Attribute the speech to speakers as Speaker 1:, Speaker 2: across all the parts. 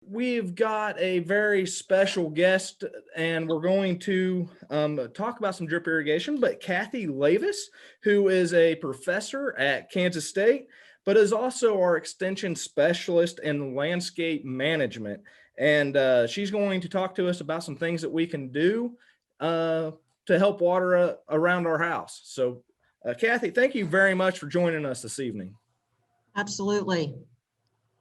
Speaker 1: We've got a very special guest, and we're going to talk about some drip irrigation. But Kathy Lavis, who is a professor at Kansas State, but is also our extension specialist in landscape management. And she's going to talk to us about some things that we can do to help water around our house. So, Kathy, thank you very much for joining us this evening.
Speaker 2: Absolutely.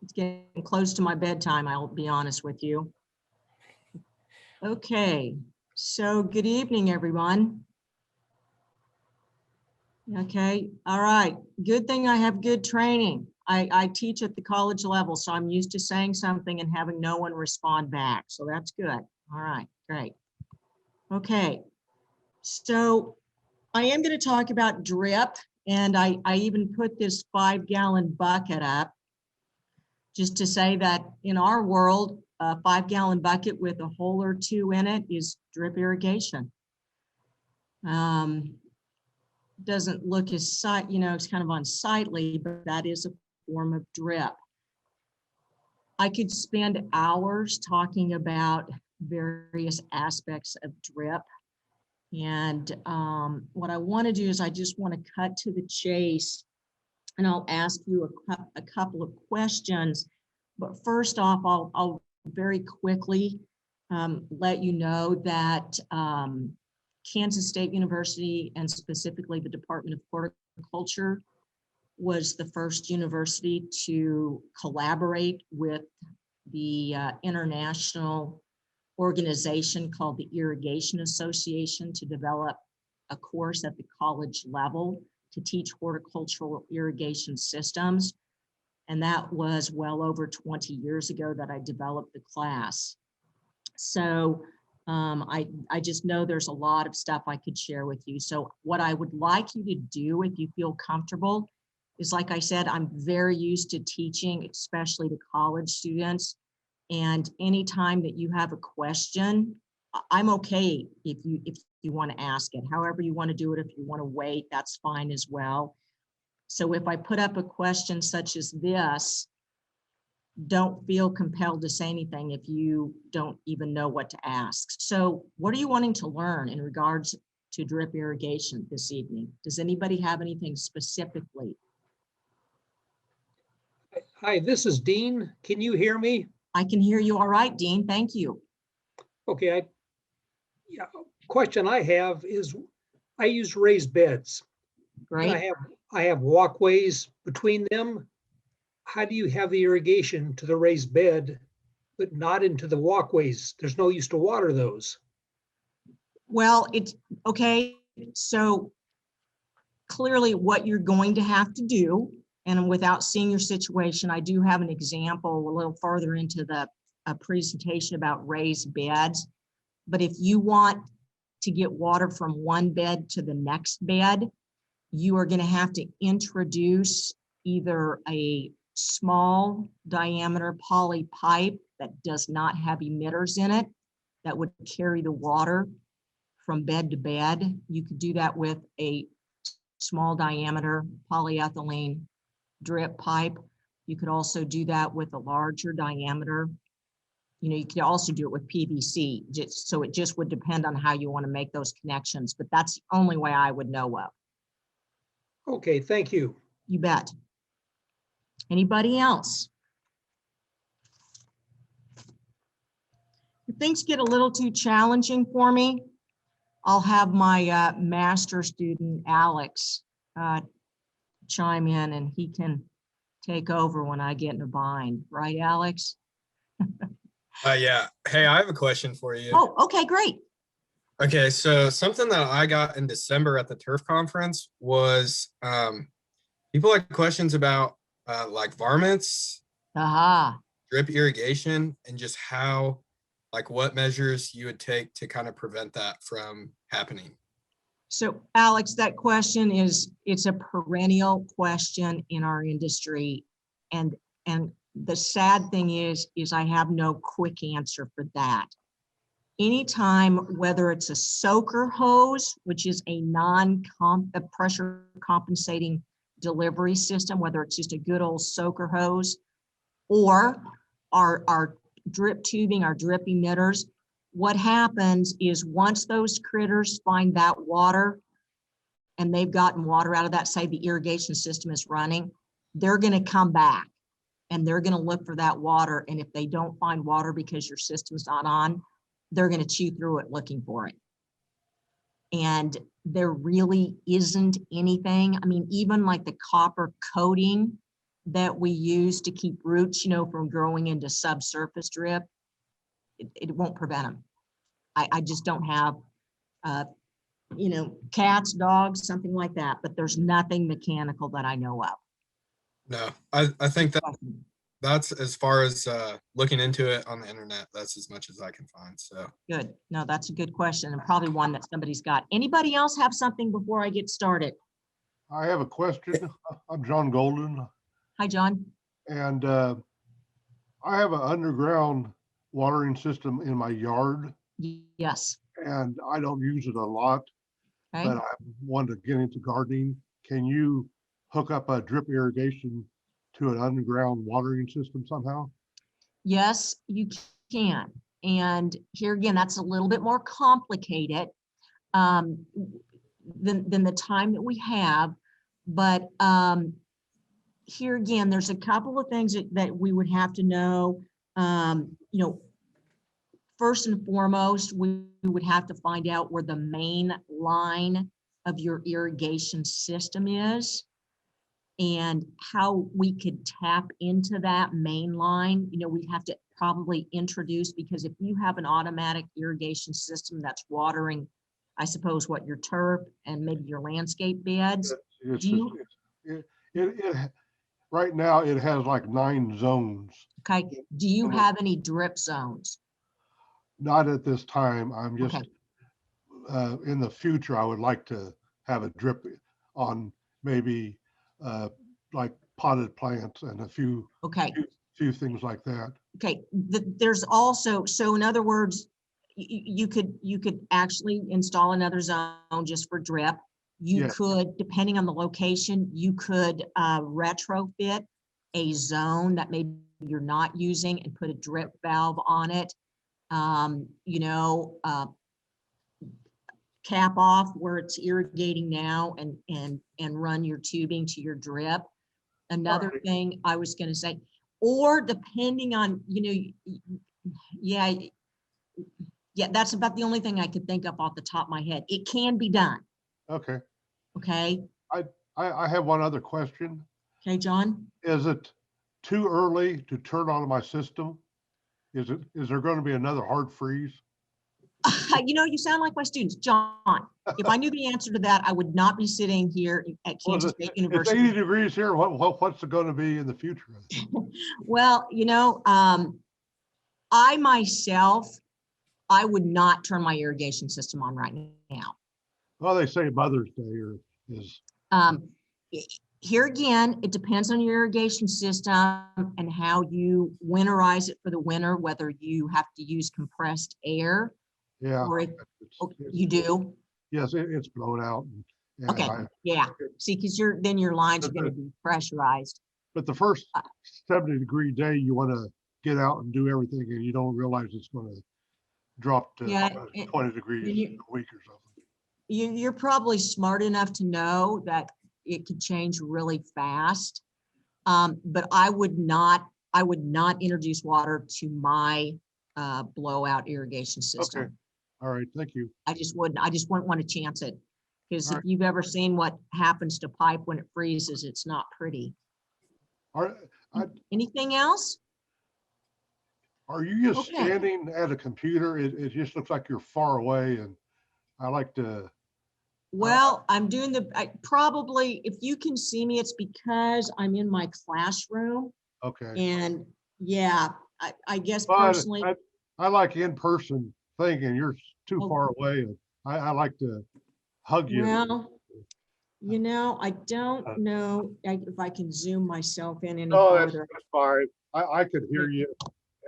Speaker 2: It's getting close to my bedtime, I'll be honest with you. Okay, so good evening, everyone. Okay, all right. Good thing I have good training. I teach at the college level, so I'm used to saying something and having no one respond back. So that's good. All right, great. Okay, so I am going to talk about drip, and I even put this 5-gallon bucket up just to say that in our world, a 5-gallon bucket with a hole or two in it is drip irrigation. Doesn't look as it's kind of unsightly, but that is a form of drip. I could spend hours talking about various aspects of drip. And what I want to do is I just want to cut to the chase, and I'll ask you a couple of questions. But first off, I'll very quickly let you know that Kansas State University, and specifically the Department of Horticulture, was the first university to collaborate with the international organization called the Irrigation Association to develop a course at the college level to teach horticultural irrigation systems. And that was well over 20 years ago that I developed the class. So I just know there's a lot of stuff I could share with you. So what I would like you to do, if you feel comfortable, is, like I said, I'm very used to teaching, especially to college students. And anytime that you have a question, I'm okay if you want to ask it. However you want to do it, if you want to wait, that's fine as well. So if I put up a question such as this, don't feel compelled to say anything if you don't even know what to ask. So what are you wanting to learn in regards to drip irrigation this evening? Does anybody have anything specifically?
Speaker 3: Hi, this is Dean. Can you hear me?
Speaker 2: I can hear you all right, Dean. Thank you.
Speaker 3: Okay. Question I have is, I use raised beds.
Speaker 2: Great.
Speaker 3: And I have walkways between them. How do you have the irrigation to the raised bed, but not into the walkways? There's no use to water those.
Speaker 2: Well, it's okay. So clearly what you're going to have to do, and without seeing your situation, I do have an example a little further into the presentation about raised beds. But if you want to get water from one bed to the next bed, you are going to have to introduce either a small diameter poly pipe that does not have emitters in it that would carry the water from bed to bed. You could do that with a small diameter polyethylene drip pipe. You could also do that with a larger diameter. You could also do it with PVC. So it just would depend on how you want to make those connections, but that's the only way I would know of.
Speaker 3: Okay, thank you.
Speaker 2: You bet. Anybody else? If things get a little too challenging for me, I'll have my master student, Alex, chime in, and he can take over when I get in a bind. Right, Alex?
Speaker 4: Yeah. Hey, I have a question for you.
Speaker 2: Oh, okay, great.
Speaker 4: Okay, so something that I got in December at the turf conference was people had questions about like varmints, drip irrigation, and just how, like, what measures you would take to kind of prevent that from happening.
Speaker 2: So Alex, that question it's a perennial question in our industry. And the sad thing is I have no quick answer for that. Anytime, whether it's a soaker hose, which is a pressure compensating delivery system, whether it's just a good old soaker hose, or our drip tubing, our drip emitters, what happens is once those critters find that water and they've gotten water out of that, say the irrigation system is running, they're going to come back and they're going to look for that water. And if they don't find water because your system's not on, they're going to chew through it looking for it. And there really isn't anything. I mean, even like the copper coating that we use to keep roots, you know, from growing into subsurface drip, it won't prevent them. I just don't have, you know, cats, dogs, something like that, but there's nothing mechanical that I know of.
Speaker 4: No, I think that's as far as looking into it on the internet, that's as much as I can find. So
Speaker 2: Good. No, that's a good question and probably one that somebody's got. Anybody else have something before I get started?
Speaker 5: I have a question. I'm John Golden,
Speaker 2: Hi, John.
Speaker 5: and I have an underground watering system in my yard,
Speaker 2: Yes.
Speaker 5: and I don't use it a lot,
Speaker 2: Okay.
Speaker 5: but I want to get into gardening. Can you hook up a drip irrigation to an underground watering system somehow?
Speaker 2: Yes, you can. And here again, that's a little bit more complicated than the time that we have. But here again, there's a couple of things that we would have to know. You know, first and foremost, we would have to find out where the main line of your irrigation system is and how we could tap into that main line. You know, we'd have to probably introduce, because if you have an automatic irrigation system that's watering, I suppose, what, your turf and maybe your landscape beds.
Speaker 5: Right now it has like 9 zones.
Speaker 2: Okay. Do you have any drip zones?
Speaker 5: Not at this time. I'm just,
Speaker 2: Okay.
Speaker 5: In the future, I would like to have a drip on maybe like potted plants and a few things like that.
Speaker 2: Okay. There's also, so in other words, you could actually install another zone just for drip. You could, depending on the location, you could retrofit a zone that maybe you're not using and put a drip valve on it. You know, cap off where it's irrigating now and run your tubing to your drip. Another thing I was going to say, or depending on, you know, yeah, that's about the only thing I could think of off the top of my head. It can be done.
Speaker 5: Okay.
Speaker 2: Okay.
Speaker 5: I have one other question.
Speaker 2: Okay, John.
Speaker 5: Is it too early to turn on my system? Is there going to be another hard freeze?
Speaker 2: You know, you sound like my students, John. If I knew the answer to that, I would not be sitting here at Kansas State University.
Speaker 5: It's 80 degrees here. What's it going to be in the future?
Speaker 2: Well, you know, I myself, I would not turn my irrigation system on right now.
Speaker 5: Well, they say Mother's Day is.
Speaker 2: Here again, it depends on your irrigation system and how you winterize it for the winter, whether you have to use compressed air.
Speaker 5: Yeah.
Speaker 2: Or you do?
Speaker 5: Yes, it's blown out. And
Speaker 2: okay. See, because then your lines are going to be pressurized.
Speaker 5: But the first 70-degree day, you want to get out and do everything, and you don't realize it's going to drop to 20 degrees in a week or something.
Speaker 2: You're probably smart enough to know that it could change really fast. But I would not introduce water to my blowout irrigation system.
Speaker 5: Okay. All right. Thank you.
Speaker 2: I just wouldn't want to chance it, because if you've ever seen what happens to pipe when it freezes, it's not pretty. Anything else?
Speaker 5: Are you just standing at a computer? It just looks like you're far away, and I like to.
Speaker 2: Well, I'm doing probably, if you can see me, it's because I'm in my classroom.
Speaker 5: Okay.
Speaker 2: And yeah, I guess personally.
Speaker 5: I like in-person thing, and you're too far away. And I like to hug you.
Speaker 2: Well, you know, I don't know if I can zoom myself in any
Speaker 5: further.
Speaker 2: further.
Speaker 5: That's fine. I could hear you.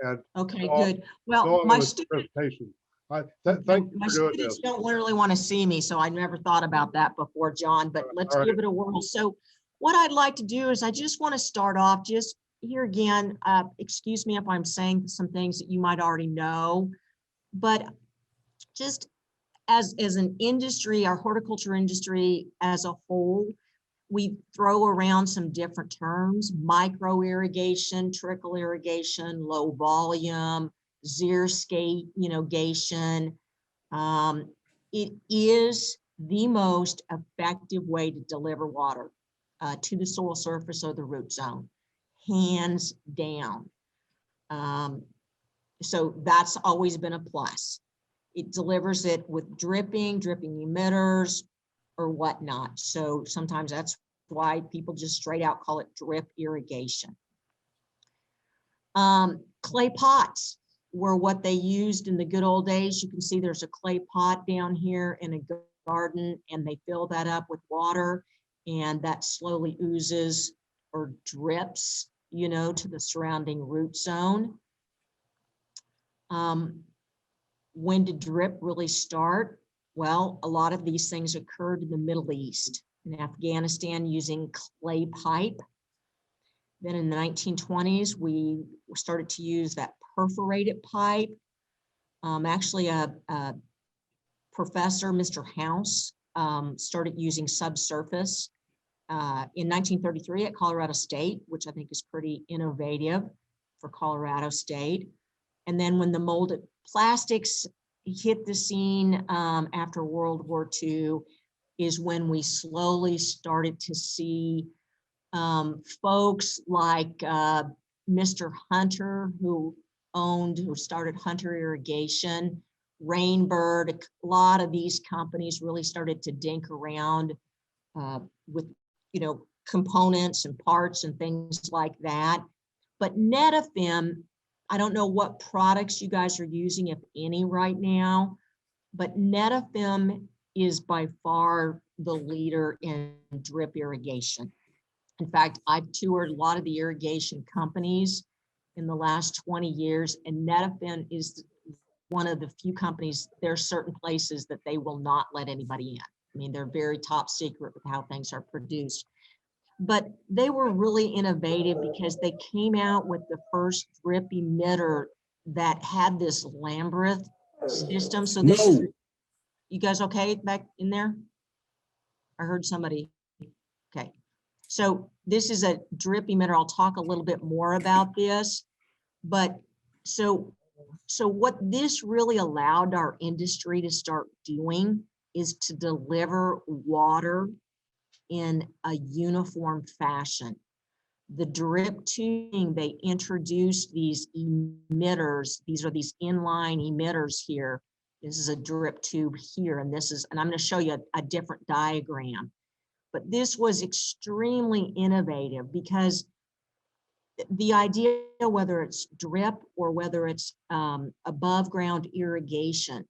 Speaker 5: And
Speaker 2: okay, good. Well, my students.
Speaker 5: Thank you
Speaker 2: my
Speaker 5: for doing
Speaker 2: students
Speaker 5: this.
Speaker 2: don't literally want to see me, so I never thought about that before, John, but let's give it a whirl. So what I'd like to do is I just want to start off just here again, excuse me if I'm saying some things that you might already know, but just as an industry, our horticulture industry as a whole, we throw around some different terms: micro irrigation, trickle irrigation, low volume, xeriscate, gation. It is the most effective way to deliver water to the soil surface or the root zone, hands down. So that's always been a plus. It delivers it with dripping emitters or whatnot. So sometimes that's why people just straight out call it drip irrigation. Clay pots were what they used in the good old days. You can see there's a clay pot down here in a garden, and they fill that up with water, and that slowly oozes or drips, to the surrounding root zone. When did drip really start? Well, a lot of these things occurred in the Middle East, in Afghanistan, using clay pipe. Then in the 1920s, we started to use that perforated pipe. Actually, a professor, Mr. House, started using subsurface in 1933 at Colorado State, which I think is pretty innovative for Colorado State. And then when the molded plastics hit the scene after World War II, is when we slowly started to see folks like Mr. Hunter, who started Hunter Irrigation, Rainbird. A lot of these companies really started to dink around with, components and parts and things like that. But Netafim, I don't know what products you guys are using, if any, right now, but Netafim is by far the leader in drip irrigation. In fact, I've toured a lot of the irrigation companies in the last 20 years, and Netafim is one of the few companies. There are certain places that they will not let anybody in. I mean, they're very top secret with how things are produced. But they were really innovative because they came out with the first drip emitter that had this Lambert system. So this is, you guys okay back in there? I heard somebody. Okay. So this is a drip emitter. I'll talk a little bit more about this, but so what this really allowed our industry to start doing is to deliver water in a uniform fashion. The drip tubing, they introduced these emitters. These are these inline emitters here. This is a drip tube here, and I'm going to show you a different diagram. But this was extremely innovative because the idea, whether it's drip or whether it's above ground irrigation,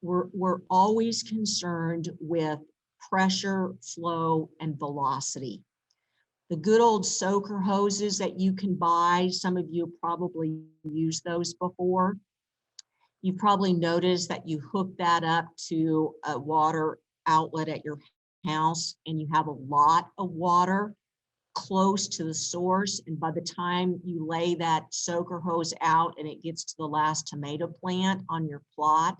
Speaker 2: we're always concerned with pressure, flow, and velocity. The good old soaker hoses that you can buy, some of you probably used those before. You probably noticed that you hook that up to a water outlet at your house and you have a lot of water close to the source, and by the time you lay that soaker hose out and it gets to the last tomato plant on your plot,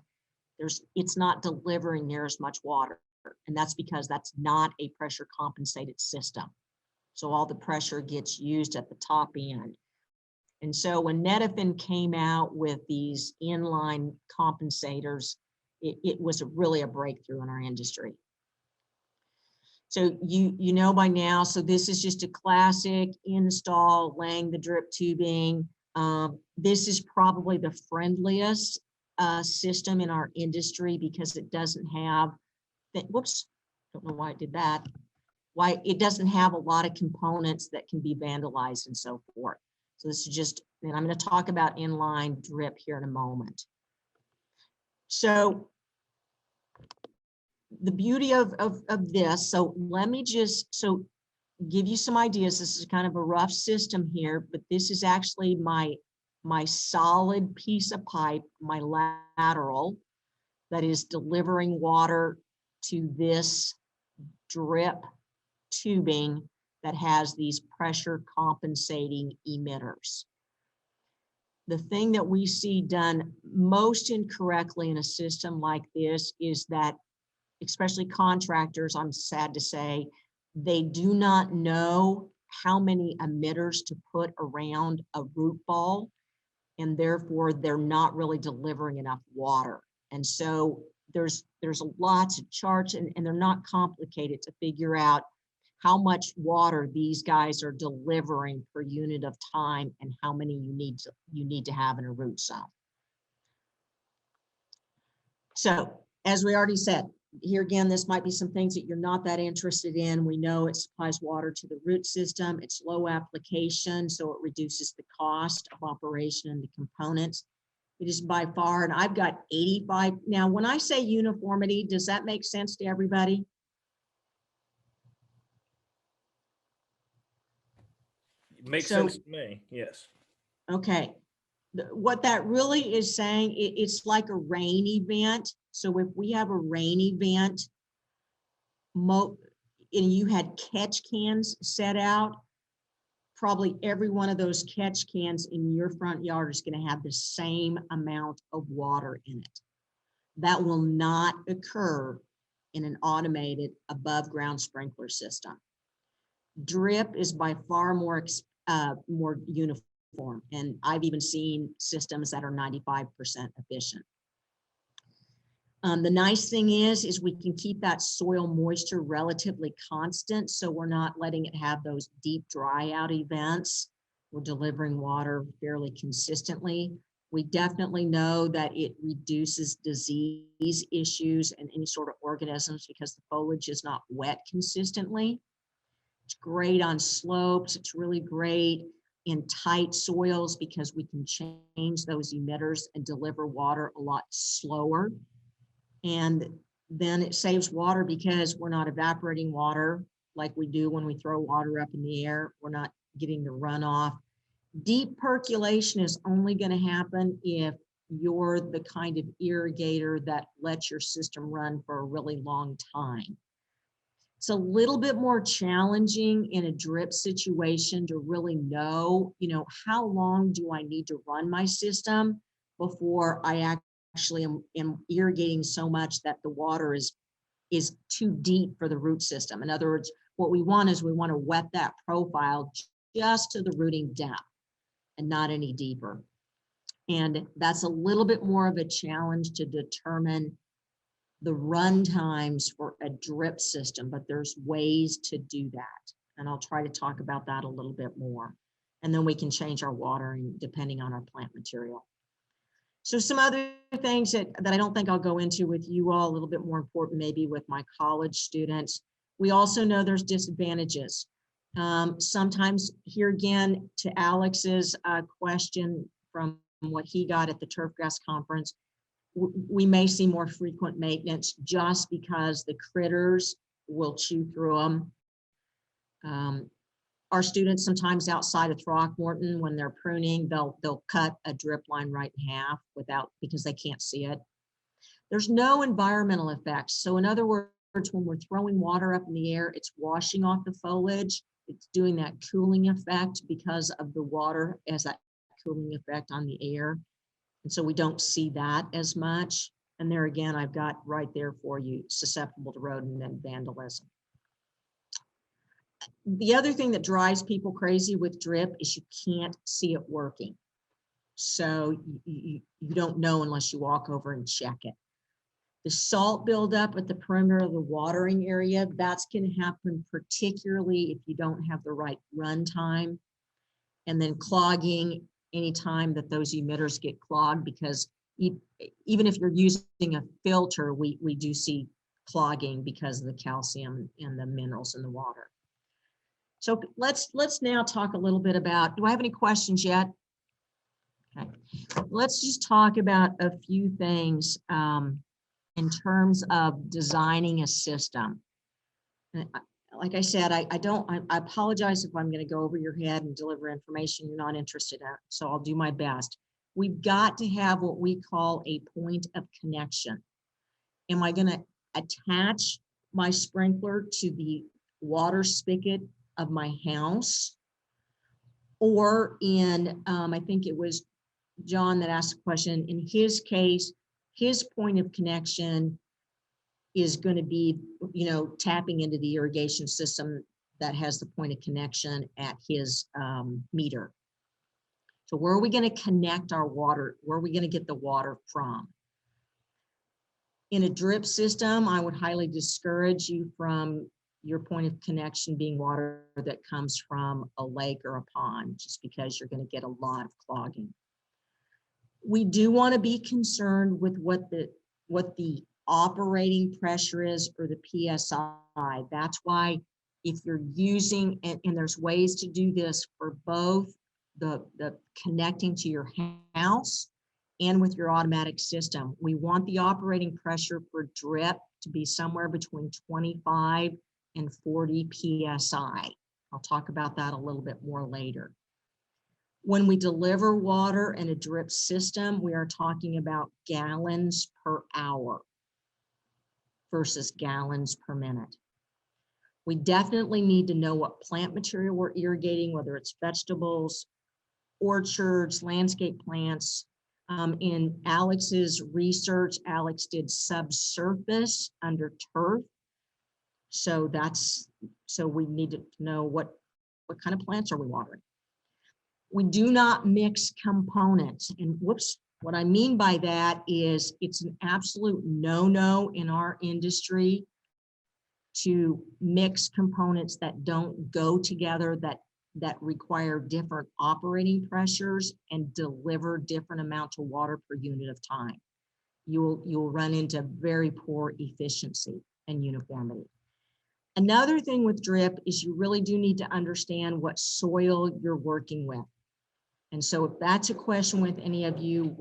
Speaker 2: it's not delivering near as much water, and that's because that's not a pressure compensated system. So all the pressure gets used at the top end. And so when Netafim came out with these inline compensators, it was really a breakthrough in our industry. So you know by now, so this is just a classic install, laying the drip tubing. This is probably the friendliest system in our industry because it doesn't have, whoops, don't know why it did that. Why it doesn't have a lot of components that can be vandalized and so forth. So this is just, and I'm going to talk about inline drip here in a moment. So the beauty of this, so let me just give you some ideas. This is kind of a rough system here, but this is actually my solid piece of pipe, my lateral, that is delivering water to this drip tubing that has these pressure compensating emitters. The thing that we see done most incorrectly in a system like this is that, especially contractors, I'm sad to say, they do not know how many emitters to put around a root ball, and therefore they're not really delivering enough water. And so there's lots of charts, and they're not complicated to figure out how much water these guys are delivering per unit of time and how many you need to have in a root zone. So as we already said, here again, this might be some things that you're not that interested in. We know it supplies water to the root system. It's low application, so it reduces the cost of operation and the components. It is by far, and I've got 85. Now, when I say uniformity, does that make sense to everybody?
Speaker 1: It makes sense to me, yes. Okay.
Speaker 2: What that really is saying, it's like a rain event. So if we have a rain event, and you had catch cans set out, probably every one of those catch cans in your front yard is going to have the same amount of water in it. That will not occur in an automated above ground sprinkler system. Drip is by far more uniform, and I've even seen systems that are 95% efficient. The nice thing is we can keep that soil moisture relatively constant, so we're not letting it have those deep dry out events. We're delivering water fairly consistently. We definitely know that it reduces disease issues and any sort of organisms because the foliage is not wet consistently. It's great on slopes. It's really great in tight soils because we can change those emitters and deliver water a lot slower. And then it saves water because we're not evaporating water like we do when we throw water up in the air. We're not getting the runoff. Deep percolation is only going to happen if you're the kind of irrigator that lets your system run for a really long time. It's a little bit more challenging in a drip situation to really know, how long do I need to run my system before I actually am irrigating so much that the water is too deep for the root system. In other words, what we want is we want to wet that profile just to the rooting depth and not any deeper. And that's a little bit more of a challenge to determine the run times for a drip system, but there's ways to do that. And I'll try to talk about that a little bit more. And then we can change our watering depending on our plant material. So some other things that I don't think I'll go into with you all, a little bit more important maybe with my college students. We also know there's disadvantages. Sometimes here again, to Alex's question from what he got at the Turfgrass conference, we may see more frequent maintenance just because the critters will chew through them. Our students sometimes outside of Throckmorton, when they're pruning, they'll cut a drip line right in half because they can't see it. There's no environmental effects. So in other words, when we're throwing water up in the air, it's washing off the foliage. It's doing that cooling effect because of the water as that cooling effect on the air. And so we don't see that as much. And there again, I've got right there for you, susceptible to rodent and vandalism. The other thing that drives people crazy with drip is you can't see it working. So you don't know unless you walk over and check it. The salt buildup at the perimeter of the watering area, that's going to happen particularly if you don't have the right run time. And then clogging anytime that those emitters get clogged, because even if you're using a filter, we do see clogging because of the calcium and the minerals in the water. So let's now talk a little bit about, do I have any questions yet? Okay, let's just talk about a few things in terms of designing a system. Like I said, I apologize if I'm going to go over your head and deliver information you're not interested in, so I'll do my best. We've got to have what we call a point of connection. Am I going to attach my sprinkler to the water spigot of my house. Or in, I think it was John that asked the question, in his case, his point of connection is going to be, tapping into the irrigation system that has the point of connection at his meter. So where are we going to connect our water? Where are we going to get the water from? In a drip system, I would highly discourage you from your point of connection being water that comes from a lake or a pond, just because you're going to get a lot of clogging. We do want to be concerned with what the operating pressure is, or the PSI. That's why if you're using, and there's ways to do this for both the connecting to your house and with your automatic system. We want the operating pressure for drip to be somewhere between 25 and 40 PSI. I'll talk about that a little bit more later. When we deliver water in a drip system, we are talking about gallons per hour versus gallons per minute. We definitely need to know what plant material we're irrigating, whether it's vegetables, orchards, landscape plants. In Alex's research, Alex did subsurface under turf. So we need to know what kind of plants are we watering. We do not mix components. And what I mean by that is it's an absolute no-no in our industry to mix components that don't go together, that require different operating pressures and deliver different amounts of water per unit of time. You'll run into very poor efficiency and uniformity. Another thing with drip is you really do need to understand what soil you're working with. And so if that's a question with any of you,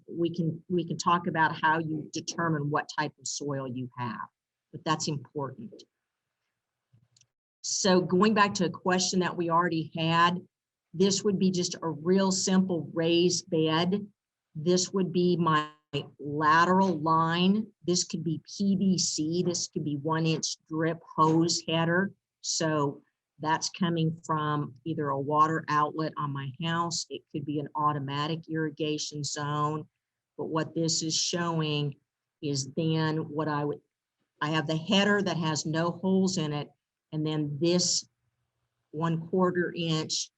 Speaker 2: we can talk about how you determine what type of soil you have, but that's important. So going back to a question that we already had, this would be just a real simple raised bed. This would be my lateral line. This could be PVC. This could be 1-inch drip hose header. So that's coming from either a water outlet on my house. It could be an automatic irrigation zone. But what this is showing is then what I have the header that has no holes in it. And then this 1/4 inch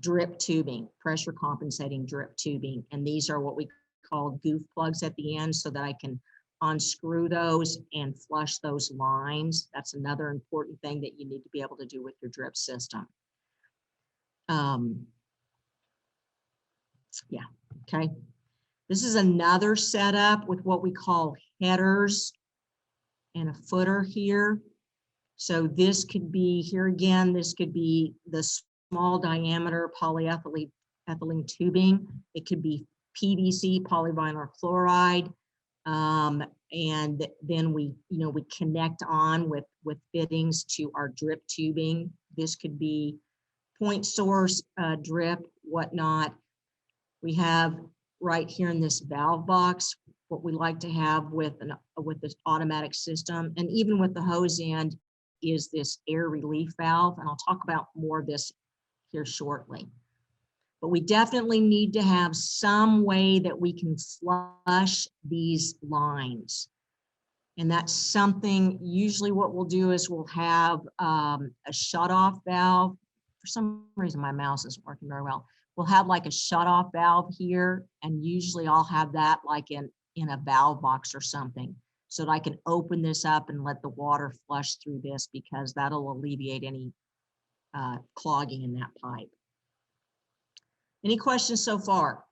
Speaker 2: drip tubing, pressure compensating drip tubing. And these are what we call goof plugs at the end, so that I can unscrew those and flush those lines. That's another important thing that you need to be able to do with your drip system. Yeah, okay. This is another setup with what we call headers and a footer here. So this could be, here again, this could be the small diameter polyethylene tubing. It could be PVC, polyvinyl chloride. And then we connect on with fittings to our drip tubing. This could be point source, drip, whatnot. We have right here in this valve box what we like to have with this automatic system, and even with the hose end, is this air relief valve. And I'll talk about more of this here shortly. But we definitely need to have some way that we can flush these lines. And that's something, usually what we'll do is we'll have a shut-off valve. For some reason, my mouse isn't working very well. We'll have like a shut-off valve here, and usually I'll have that like in a valve box or something, so that I can open this up and let the water flush through this, because that'll alleviate any clogging in that pipe. Any questions so far?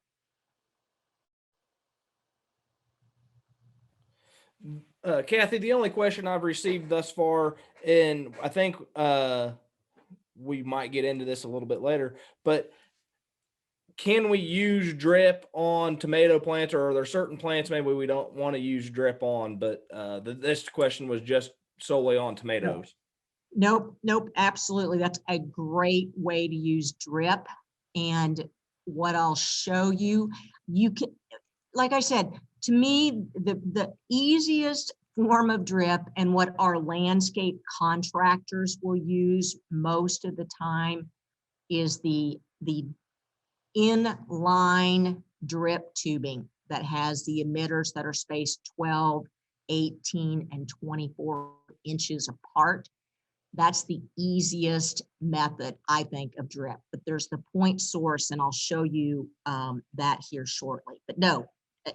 Speaker 1: Kathy, the only question I've received thus far, and I think we might get into this a little bit later, but can we use drip on tomato plants, or are there certain plants maybe we don't want to use drip on? But this question was just solely on tomatoes.
Speaker 2: Nope, absolutely. That's a great way to use drip. And what I'll show you, you can, like I said, to me, the easiest form of drip and what our landscape contractors will use most of the time is the inline drip tubing that has the emitters that are spaced 12, 18, and 24 inches apart. That's the easiest method, I think, of drip. But there's the point source, and I'll show you that here shortly. But no,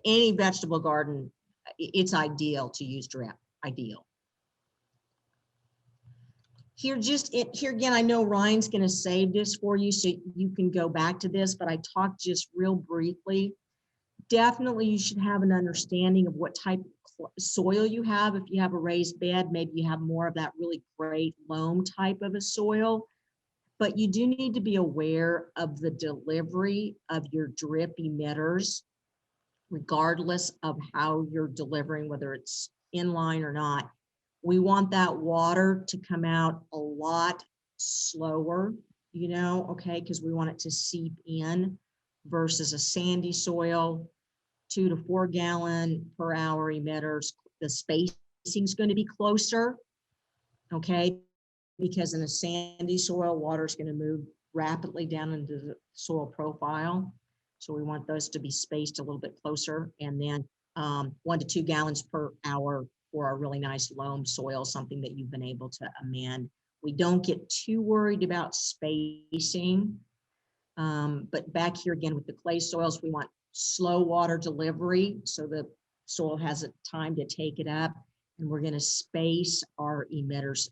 Speaker 2: any vegetable garden, it's ideal to use drip, ideal. Here again, I know Ryan's going to save this for you so you can go back to this, but I talked just real briefly. Definitely you should have an understanding of what type of soil you have. If you have a raised bed, maybe you have more of that really great loam type of a soil, but you do need to be aware of the delivery of your drip emitters, regardless of how you're delivering, whether it's inline or not. We want that water to come out a lot slower, you know, okay, because we want it to seep in versus a sandy soil, 2 to 4 gallon per hour emitters. The spacing is going to be closer, okay, because in a sandy soil, water is going to move rapidly down into the soil profile. So we want those to be spaced a little bit closer, and then 1 to 2 gallons per hour for a really nice loam soil, something that you've been able to amend. We don't get too worried about spacing, but back here again with the clay soils, we want slow water delivery so the soil has a time to take it up, and we're going to space our emitters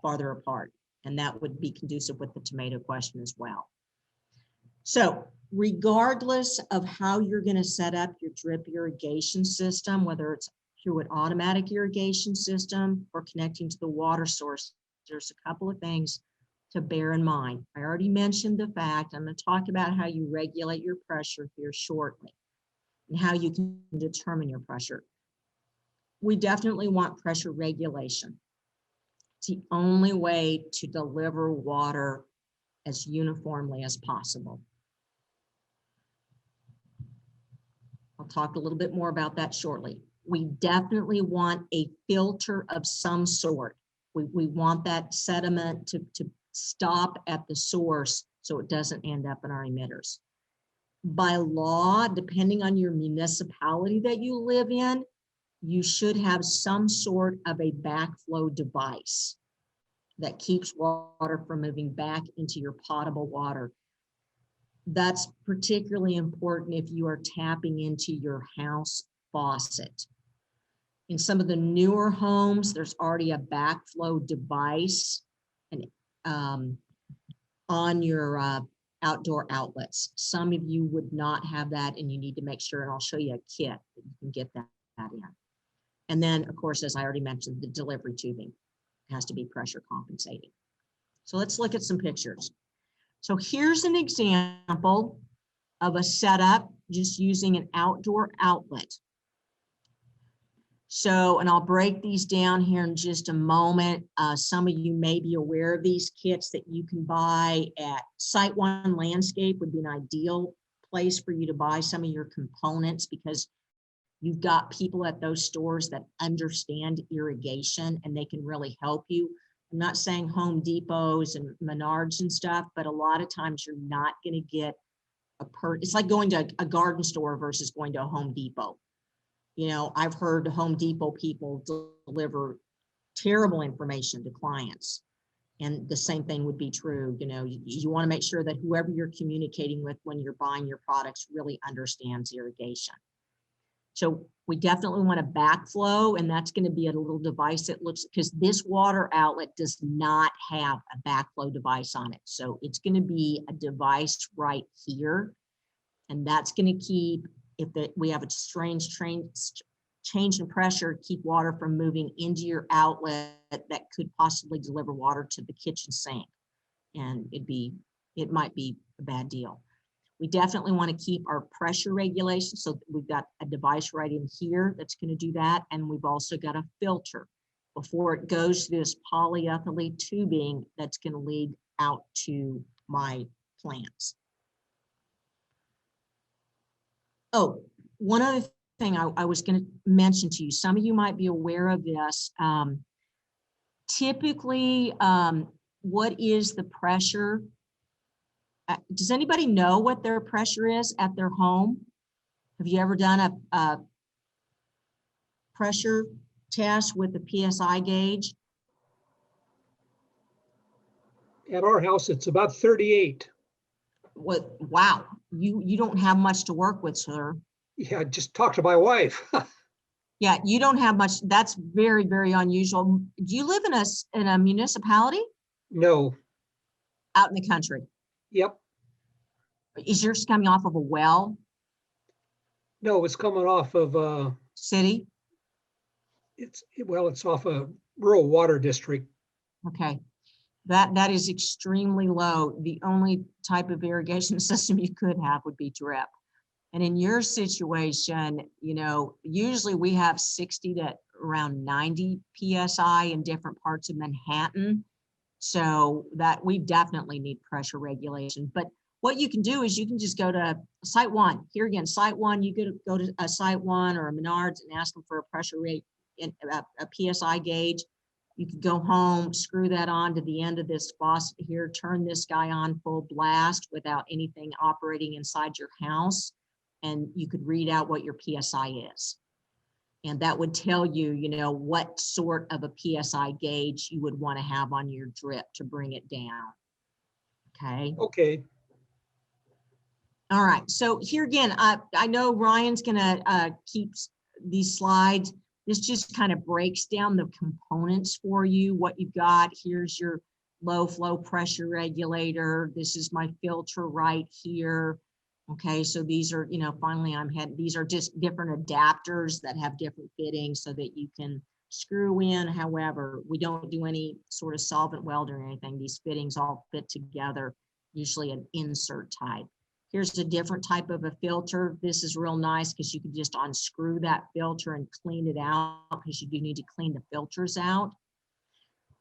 Speaker 2: farther apart, and that would be conducive with the tomato question as well. So regardless of how you're going to set up your drip irrigation system, whether it's through an automatic irrigation system or connecting to the water source, there's a couple of things to bear in mind. I already mentioned the fact, I'm going to talk about how you regulate your pressure here shortly and how you can determine your pressure. We definitely want pressure regulation. It's the only way to deliver water as uniformly as possible. I'll talk a little bit more about that shortly. We definitely want a filter of some sort. We want that sediment to stop at the source so it doesn't end up in our emitters. By law, depending on your municipality that you live in, you should have some sort of a backflow device that keeps water from moving back into your potable water. That's particularly important if you are tapping into your house faucet. In some of the newer homes, there's already a backflow device and on your outdoor outlets. Some of you would not have that, and you need to make sure, and I'll show you a kit that you can get that in. And then, of course, as I already mentioned, the delivery tubing has to be pressure compensating. So let's look at some pictures. So here's an example of a setup just using an outdoor outlet. So, and I'll break these down here in just a moment. Some of you may be aware of these kits that you can buy at Site One Landscape would be an ideal place for you to buy some of your components, because you've got people at those stores that understand irrigation and they can really help you. I'm not saying Home Depots and Menards and stuff, but a lot of times you're not going to get it's like going to a garden store versus going to a Home Depot. You know, I've heard Home Depot people deliver terrible information to clients. And the same thing would be true. You know, you want to make sure that whoever you're communicating with when you're buying your products really understands irrigation. So we definitely want a backflow, and that's going to be a little device that looks, because this water outlet does not have a backflow device on it. So it's going to be a device right here, and that's going to keep, if we have a strange change in pressure, keep water from moving into your outlet that could possibly deliver water to the kitchen sink, and it might be a bad deal. We definitely want to keep our pressure regulation. So we've got a device right in here that's going to do that. And we've also got a filter before it goes to this polyethylene tubing that's going to lead out to my plants. Oh, one other thing I was going to mention to you, some of you might be aware of this. Typically, what is the pressure? Does anybody know what their pressure is at their home? Have you ever done a pressure test with the PSI gauge?
Speaker 3: At our house, it's about 38.
Speaker 2: What? Wow, you don't have much to work with, sir.
Speaker 3: Yeah, just talk to my wife.
Speaker 2: Yeah, you don't have much. That's very, very unusual. Do you live in a municipality?
Speaker 3: No.
Speaker 2: Out in the country?
Speaker 3: Yep.
Speaker 2: Is yours coming off of a well?
Speaker 3: No, it's coming off of
Speaker 2: City?
Speaker 3: it's off a rural water district.
Speaker 2: Okay. That is extremely low. The only type of irrigation system you could have would be drip. And in your situation, you know, usually we have 60 to around 90 PSI in different parts of Manhattan. So that we definitely need pressure regulation. But what you can do is you can just go to site one. Here again, site one, you could go to a site one or a Menards and ask them for a pressure rate, a PSI gauge. You could go home, screw that on to the end of this faucet here, turn this guy on full blast without anything operating inside your house. And you could read out what your PSI is. And that would tell you, you know, what sort of a PSI gauge you would want to have on your drip to bring it down. Okay.
Speaker 3: Okay.
Speaker 2: All right. So here again, I know Ryan's going to keep these slides. This just kind of breaks down the components for you, what you've got. Here's your low flow pressure regulator. This is my filter right here. Okay, so these are, you know, finally these are just different adapters that have different fittings so that you can screw in. However, we don't do any sort of solvent weld or anything. These fittings all fit together, usually an insert type. Here's a different type of a filter. This is real nice because you can just unscrew that filter and clean it out because you do need to clean the filters out.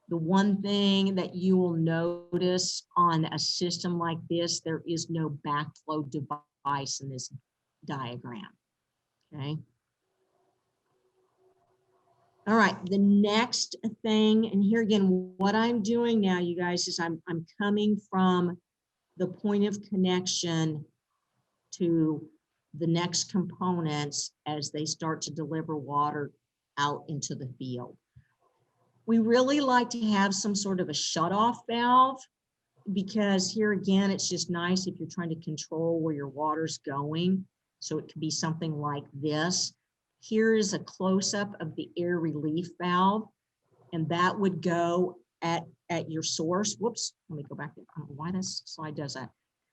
Speaker 2: The one thing that you will notice on a system like this, there is no backflow device in this diagram, okay? All right, the next thing, and here again, what I'm doing now, you guys, is I'm coming from the point of connection to the next components as they start to deliver water out into the field. We really like to have some sort of a shutoff valve because here again, it's just nice if you're trying to control where your water's going. So it could be something like this. Here is a close-up of the air relief valve, and that would go at your source. Whoops, let me go back. I don't know why this slide does that.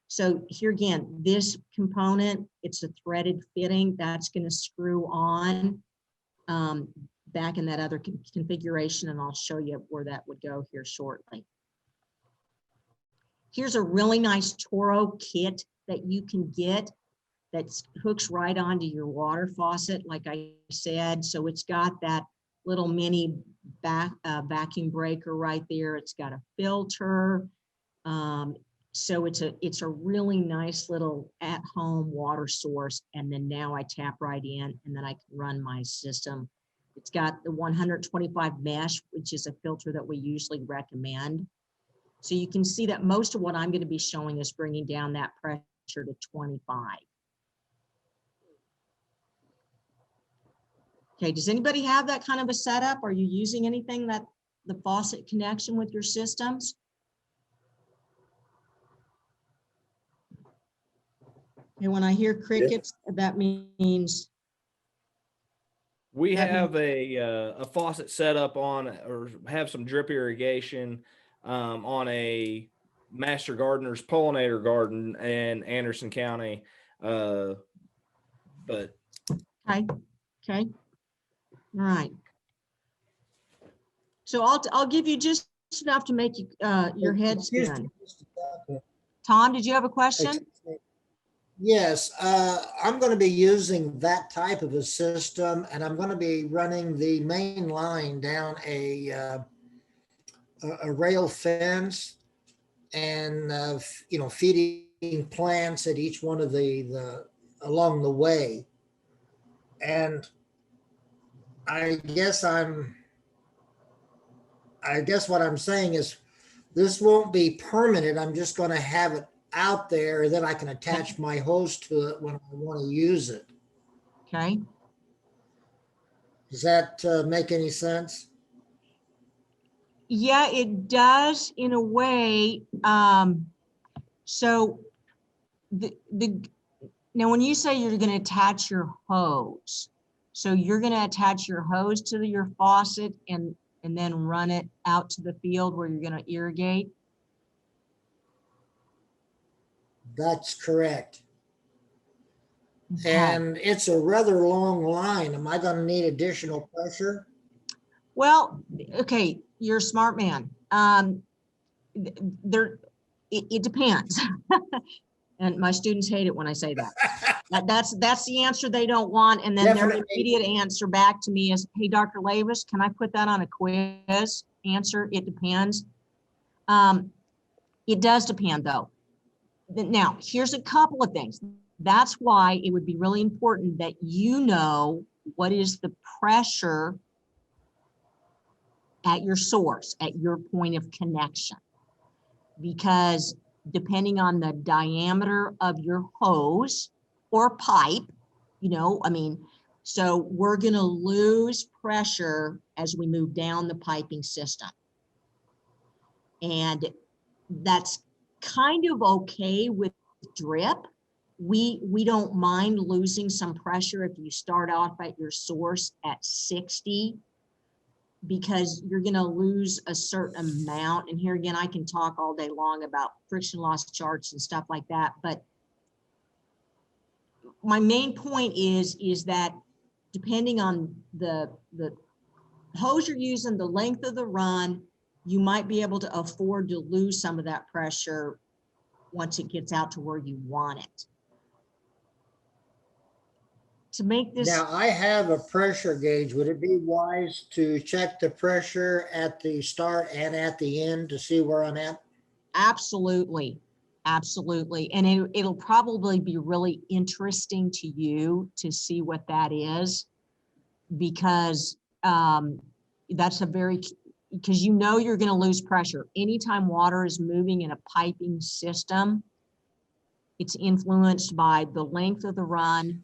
Speaker 2: So here again, this component, it's a threaded fitting that's going to screw on back in that other configuration, and I'll show you where that would go here shortly. Here's a really nice Toro kit that you can get that hooks right onto your water faucet, like I said. So it's got that little mini vacuum breaker right there. It's got a filter. So it's a really nice little at-home water source. And then now I tap right in and then I can run my system. It's got the 125 mesh, which is a filter that we usually recommend. So you can see that most of what I'm going to be showing is bringing down that pressure to 25. Okay, does anybody have that kind of a setup? Are you using anything that the faucet connection with your systems? And when I hear crickets, that means
Speaker 1: we have a faucet set up on, or have some drip irrigation on a master gardener's pollinator garden in Anderson County. But
Speaker 2: okay, all right. So I'll give you just enough to make you your head spin. Tom, did you have a question?
Speaker 6: Yes, I'm going to be using that type of a system, and I'm going to be running the main line down a rail fence, and you know, feeding plants at each one of the along the way. And I guess what I'm saying is this won't be permanent. I'm just going to have it out there, and then I can attach my hose to it when I want to use it.
Speaker 2: Okay.
Speaker 6: Does that make any sense?
Speaker 2: Yeah, it does in a way. So now when you say you're going to attach your hose, so you're going to attach your hose to your faucet and then run it out to the field where you're going to irrigate?
Speaker 6: That's correct.
Speaker 2: Okay.
Speaker 6: And it's a rather long line. Am I going to need additional pressure?
Speaker 2: Well, okay, you're a smart man. It depends. And my students hate it when I say that. That's the answer they don't want. And then
Speaker 6: Definitely.
Speaker 2: their immediate answer back to me is, hey, Dr. Lavis, can I put that on a quiz? Answer, it depends. It does depend though. Now, here's a couple of things. That's why it would be really important that you know what is the pressure at your source, at your point of connection. Because depending on the diameter of your hose or pipe, so we're going to lose pressure as we move down the piping system. And that's kind of okay with drip. We don't mind losing some pressure if you start off at your source at 60, because you're going to lose a certain amount. And here again, I can talk all day long about friction loss charts and stuff like that. But my main point is that depending on the hose you're using, the length of the run, you might be able to afford to lose some of that pressure once it gets out to where you want it. To make this.
Speaker 6: Now, I have a pressure gauge. Would it be wise to check the pressure at the start and at the end to see where I'm at?
Speaker 2: Absolutely. Absolutely. And it'll probably be really interesting to you to see what that is, because that's because you're going to lose pressure. Anytime water is moving in a piping system, it's influenced by the length of the run,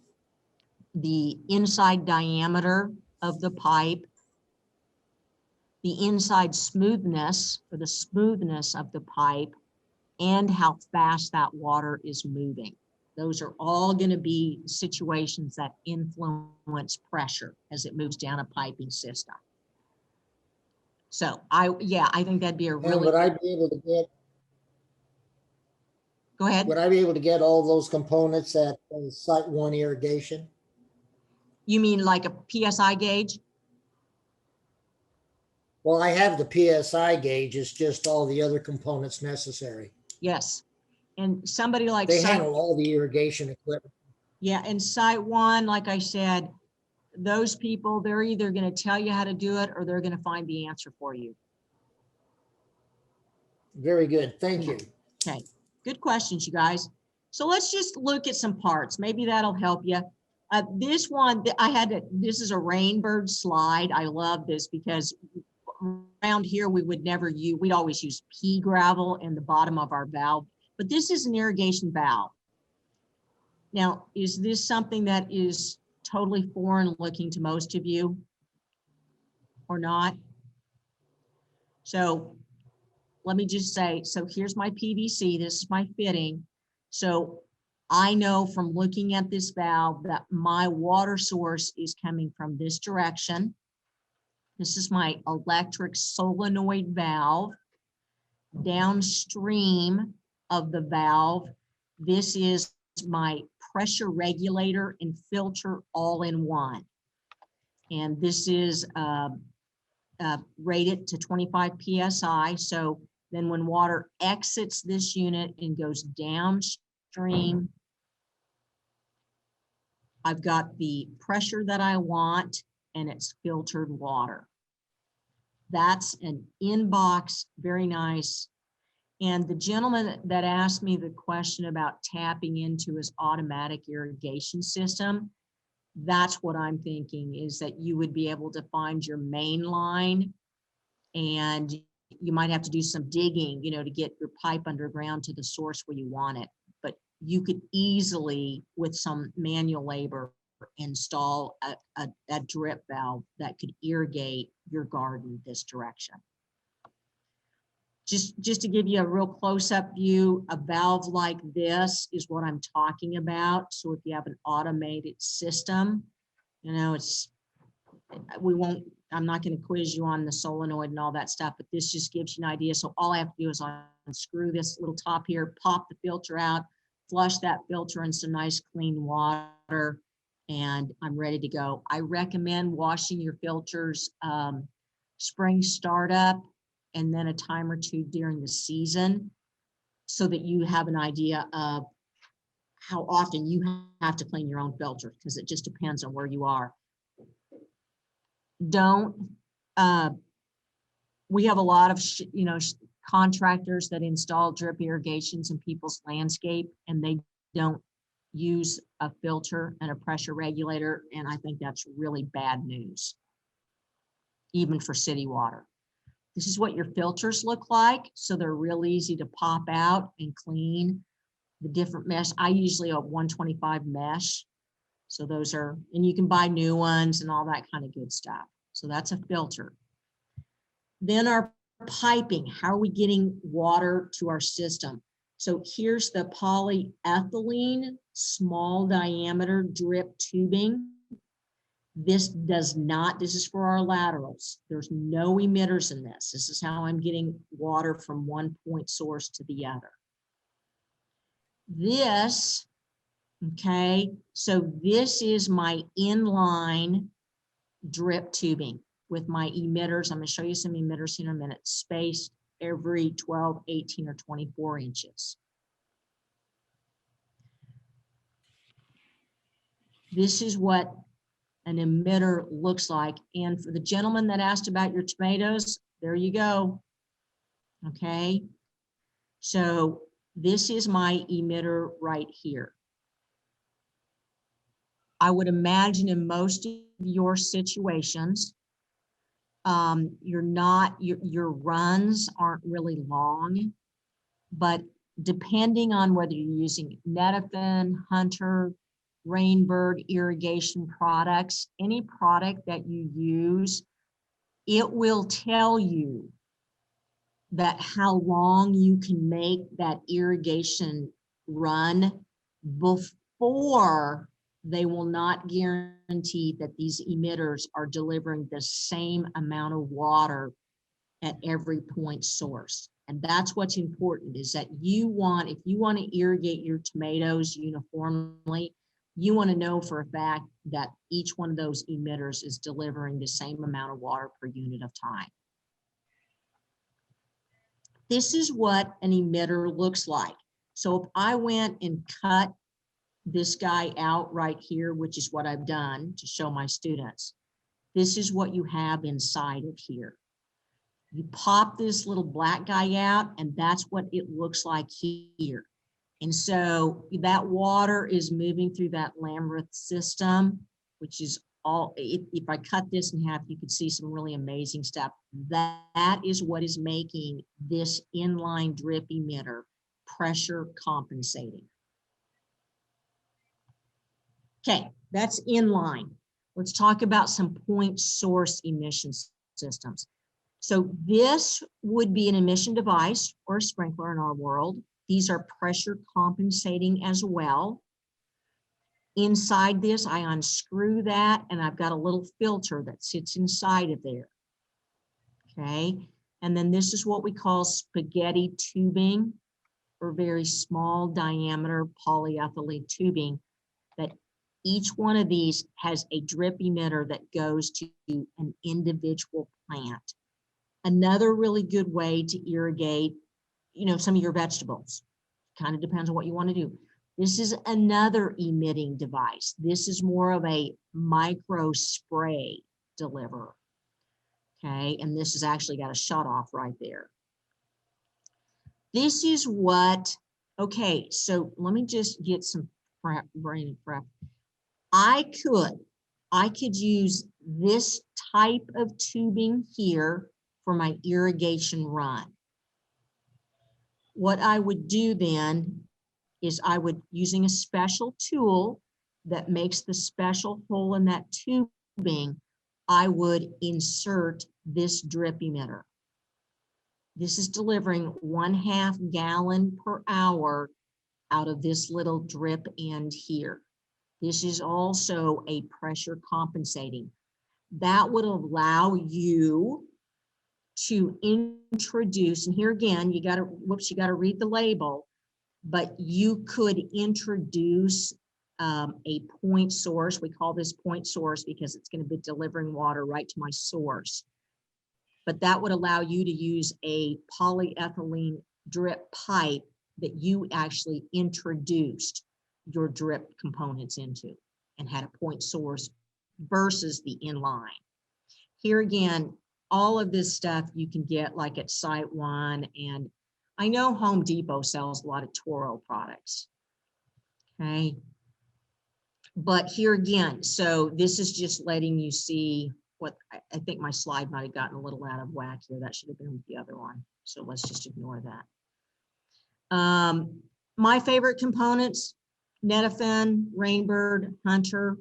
Speaker 2: the inside diameter of the pipe, the inside smoothness or the smoothness of the pipe, and how fast that water is moving. Those are all going to be situations that influence pressure as it moves down a piping system. So I think that'd be a really.
Speaker 6: And would I be able to get?
Speaker 2: Go ahead.
Speaker 6: Would I be able to get all those components at Site 1 irrigation?
Speaker 2: You mean like a PSI gauge?
Speaker 6: Well, I have the PSI gauge. It's just all the other components necessary.
Speaker 2: Yes. And somebody like
Speaker 6: they handle all the irrigation equipment.
Speaker 2: Yeah, and Site 1, like I said, those people, they're either going to tell you how to do it or they're going to find the answer for you.
Speaker 6: Very good. Thank you.
Speaker 2: Okay. Good questions, you guys. So let's just look at some parts. Maybe that'll help you. This one, this is a Rainbird slide. I love this because around here we'd always use pea gravel in the bottom of our valve, but this is an irrigation valve. Now, is this something that is totally foreign looking to most of you or not? So let me just say, so here's my PVC, this is my fitting. So I know from looking at this valve that my water source is coming from this direction. This is my electric solenoid valve. Downstream of the valve, this is my pressure regulator and filter all in one. And this is rated to 25 PSI. So then when water exits this unit and goes downstream, I've got the pressure that I want and it's filtered water. That's an in-box, very nice. And the gentleman that asked me the question about tapping into his automatic irrigation system, That's what I'm thinking, is that you would be able to find your main line, and you might have to do some digging, you know, to get your pipe underground to the source where you want it. But you could easily, with some manual labor, install a drip valve that could irrigate your garden this direction. Just to give you a real close-up view, a valve like this is what I'm talking about. So if you have an automated system, you know, I'm not going to quiz you on the solenoid and all that stuff, but this just gives you an idea. So all I have to do is unscrew this little top here, pop the filter out, flush that filter in some nice clean water, and I'm ready to go. I recommend washing your filters spring startup and then a time or two during the season, so that you have an idea of how often you have to clean your own filter, because it just depends on where you are. We have a lot of contractors that install drip irrigations in people's landscape, and they don't use a filter and a pressure regulator, and I think that's really bad news, even for city water. This is what your filters look like, so they're real easy to pop out and clean. The different mesh, I usually have 125 mesh, so those are, and you can buy new ones and all that kind of good stuff. So that's a filter. Then our piping, how are we getting water to our system? So here's the polyethylene small diameter drip tubing. This is for our laterals. There's no emitters in this. This is how I'm getting water from one point source to the other. This, okay, so this is my inline drip tubing with my emitters. I'm going to show you some emitters in a minute, spaced every 12, 18, or 24 inches. This is what an emitter looks like. And for the gentleman that asked about your tomatoes, there you go. Okay, so this is my emitter right here. I would imagine in most of your situations, your runs aren't really long, but depending on whether you're using Netafin, Hunter, Rainbird irrigation products, any product that you use, it will tell you that how long you can make that irrigation run before. They will not guarantee that these emitters are delivering the same amount of water at every point source. And that's what's important, is that if you want to irrigate your tomatoes uniformly, you want to know for a fact that each one of those emitters is delivering the same amount of water per unit of time. This is what an emitter looks like. So if I went and cut this guy out right here, which is what I've done to show my students, this is what you have inside of here. You pop this little black guy out, and that's what it looks like here. And so that water is moving through that Lamberth system, which is all, if I cut this in half, you could see some really amazing stuff. That is what is making this inline drip emitter pressure compensating. Okay, that's inline. Let's talk about some point source emission systems. So this would be an emission device or a sprinkler in our world. These are pressure compensating as well. Inside this, I unscrew that, and I've got a little filter that sits inside of there. Okay, and then this is what we call spaghetti tubing, or very small diameter polyethylene tubing, that each one of these has a drip emitter that goes to an individual plant. Another really good way to irrigate, some of your vegetables. Kind of depends on what you want to do. This is another emitting device. This is more of a micro spray deliverer. Okay, and this has actually got a shut off right there. This is what, okay, so let me just get some brain prep. I could use this type of tubing here for my irrigation run. What I would do then is I would, using a special tool that makes the special hole in that tubing, I would insert this drip emitter. This is delivering 1/2 gallon per hour out of this little drip end here. This is also a pressure compensating. That would allow you to introduce, and here again, you got to read the label, but you could introduce a point source. We call this point source because it's going to be delivering water right to my source. But that would allow you to use a polyethylene drip pipe that you actually introduced your drip components into and had a point source versus the inline. Here again, all of this stuff you can get like at Site One, and I know Home Depot sells a lot of Toro products. Okay. But here again, so this is just letting you see what I think my slide might have gotten a little out of whack here. That should have been the other one. So let's just ignore that. My favorite components, Netafin, Rainbird, Hunter.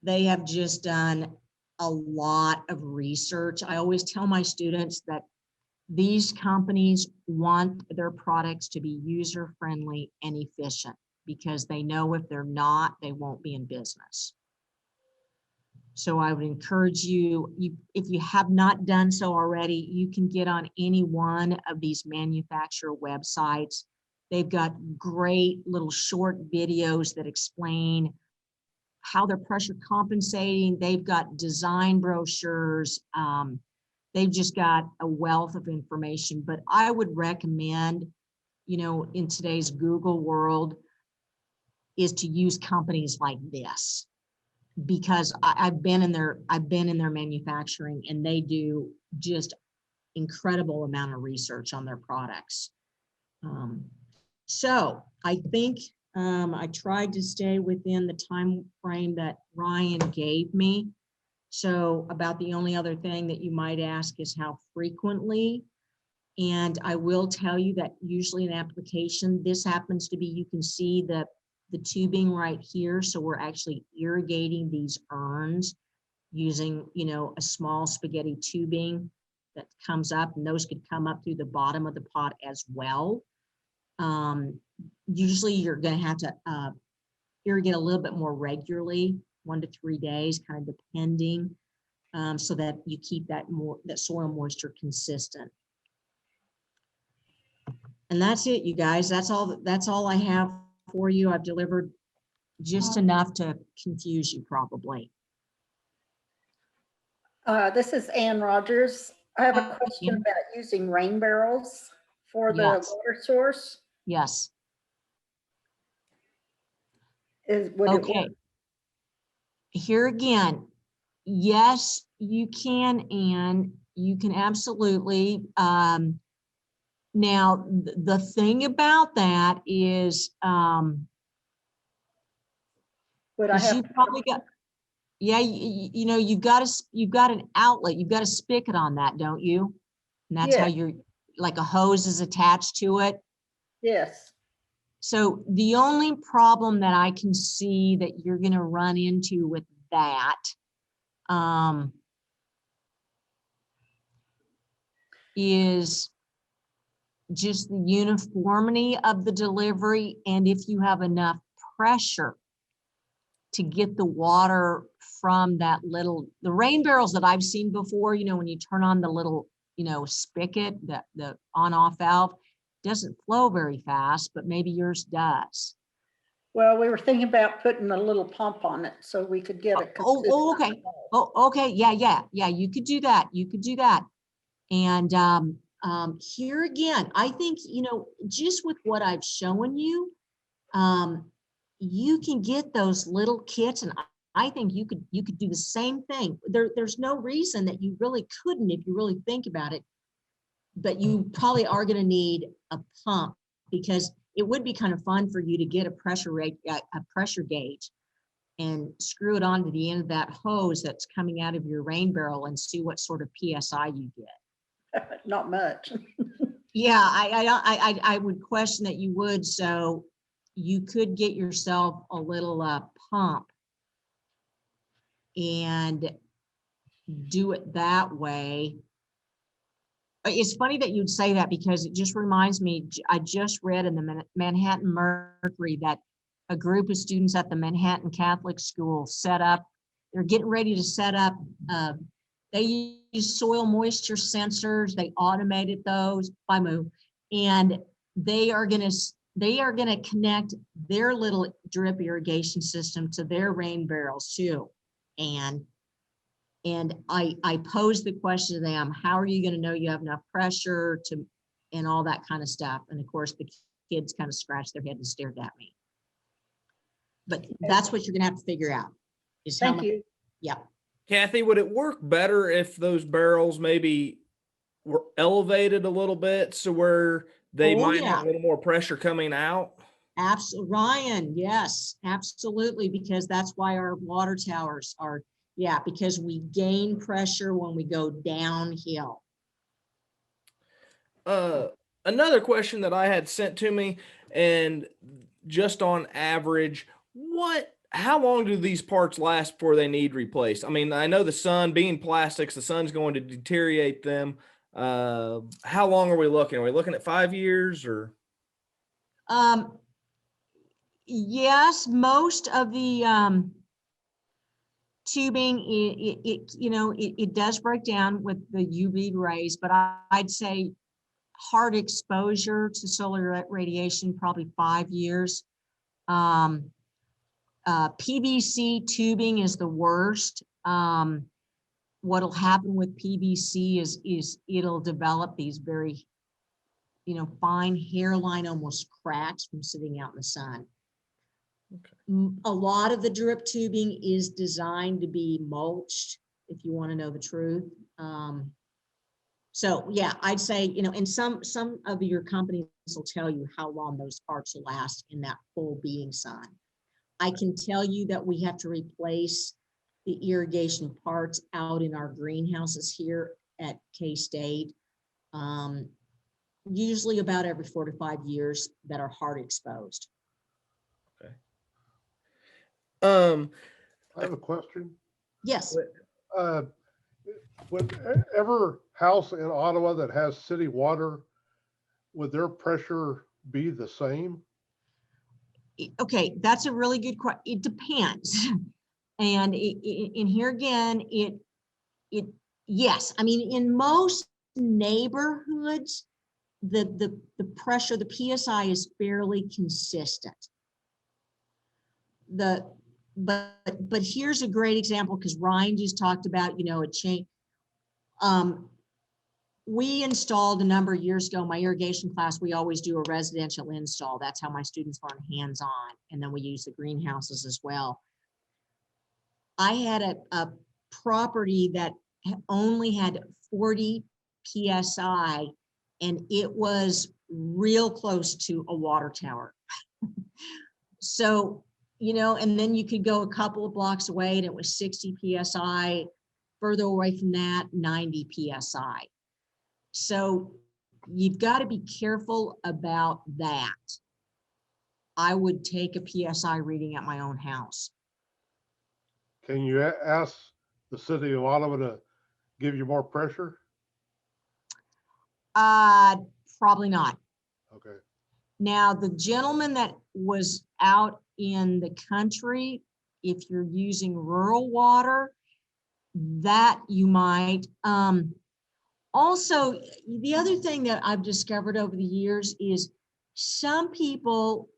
Speaker 2: They have just done a lot of research. I always tell my students that these companies want their products to be user-friendly and efficient because they know if they're not, they won't be in business. So I would encourage you, if you have not done so already, you can get on any one of these manufacturer websites. They've got great little short videos that explain how they're pressure compensating. They've got design brochures. They've just got a wealth of information, but I would recommend, you know, in today's Google world, is to use companies like this, because I've been in their manufacturing, and they do just incredible amount of research on their products. So I think I tried to stay within the time frame that Ryan gave me. So about the only other thing that you might ask is how frequently. And I will tell you that usually an application, this happens to be, you can see the tubing right here. So we're actually irrigating these urns using, you know, a small spaghetti tubing that comes up, and those could come up through the bottom of the pot as well. Usually you're going to have to irrigate a little bit more regularly, 1 to 3 days, kind of depending, so that you keep that soil moisture consistent. And that's it, you guys. That's all I have for you. I've delivered just enough to confuse you probably.
Speaker 7: This is Ann Rogers. I have a question about using rain barrels for the water source.
Speaker 2: Yes.
Speaker 7: Would it work?
Speaker 2: Here again, yes, you can, Ann. You can absolutely. Now, the thing about that is,
Speaker 7: would I have?
Speaker 2: You probably got. Yeah, you know, you've got an outlet. You've got a spigot on that, don't you? And that's how you're, like a hose is attached to it.
Speaker 7: Yes.
Speaker 2: So the only problem that I can see that you're going to run into with that is just the uniformity of the delivery, and if you have enough pressure to get the water from that the rain barrels that I've seen before, you know, when you turn on the little, you know, spigot, the on-off valve, doesn't flow very fast, but maybe yours does.
Speaker 7: Well, we were thinking about putting a little pump on it so we could get a
Speaker 2: okay. Okay. Yeah. You could do that. And here again, I think, you know, just with what I've shown you, you can get those little kits, and I think you could do the same thing. There's no reason that you really couldn't if you really think about it, but you probably are going to need a pump, because it would be kind of fun for you to get a pressure gauge and screw it onto the end of that hose that's coming out of your rain barrel and see what sort of PSI you get.
Speaker 7: Not much.
Speaker 2: Yeah, I would question that you would. So you could get yourself a little pump and do it that way. It's funny that you'd say that, because it just reminds me, I just read in the Manhattan Mercury that a group of students at the Manhattan Catholic School they're getting ready to set up, they use soil moisture sensors, they automated those by Move, and they are gonna connect their little drip irrigation system to their rain barrels too. And I posed the question to them, how are you going to know you have enough pressure and all that kind of stuff? And of course, the kids kind of scratched their head and stared at me. But that's what you're going to have to figure out. Is how
Speaker 7: Thank
Speaker 2: much,
Speaker 7: you.
Speaker 2: yeah.
Speaker 1: Kathy, would it work better if those barrels maybe were elevated a little bit so where they might have a little more pressure coming out?
Speaker 2: Absolutely, Ryan. Yes, absolutely. Because that's why our water towers are, because we gain pressure when we go downhill.
Speaker 1: Another question that I had sent to me, and just on average, how long do these parts last before they need replaced? I mean, I know the sun, being plastics, the sun's going to deteriorate them. How long are we looking? Are we looking at 5 years or?
Speaker 2: Yes, most of the tubing, it does break down with the UV rays, but I'd say hard exposure to solar radiation, probably 5 years. PVC tubing is the worst. What'll happen with PVC is it'll develop these very, fine hairline, almost cracks from sitting out in the sun. Okay. A lot of the drip tubing is designed to be mulched, if you want to know the truth. So yeah, I'd say, and some of your companies will tell you how long those parts will last in that full being sun. I can tell you that we have to replace the irrigation parts out in our greenhouses here at K-State, usually about every 4 to 5 years, that are hard exposed.
Speaker 1: Okay.
Speaker 5: I have a question.
Speaker 2: Yes.
Speaker 5: Whatever house in Ottawa that has city water, would their pressure be the same?
Speaker 2: Okay, that's a really good question. It depends. And in here again, yes. I mean, in most neighborhoods, the pressure, the PSI is fairly consistent. But here's a great example, because Ryan just talked about, a change. We installed a number of years ago, my irrigation class, we always do a residential install. That's how my students learn hands-on. And then we use the greenhouses as well. I had a property that only had 40 PSI, and it was real close to a water tower. So, and then you could go a couple of blocks away and it was 60 PSI. Further away from that, 90 PSI. So you've got to be careful about that. I would take a PSI reading at my own house.
Speaker 5: Can you ask the city of Ottawa to give you more pressure?
Speaker 2: Probably not.
Speaker 5: Okay.
Speaker 2: Now, the gentleman that was out in the country, if you're using rural water, that you might. Also, the other thing that I've discovered over the years is some people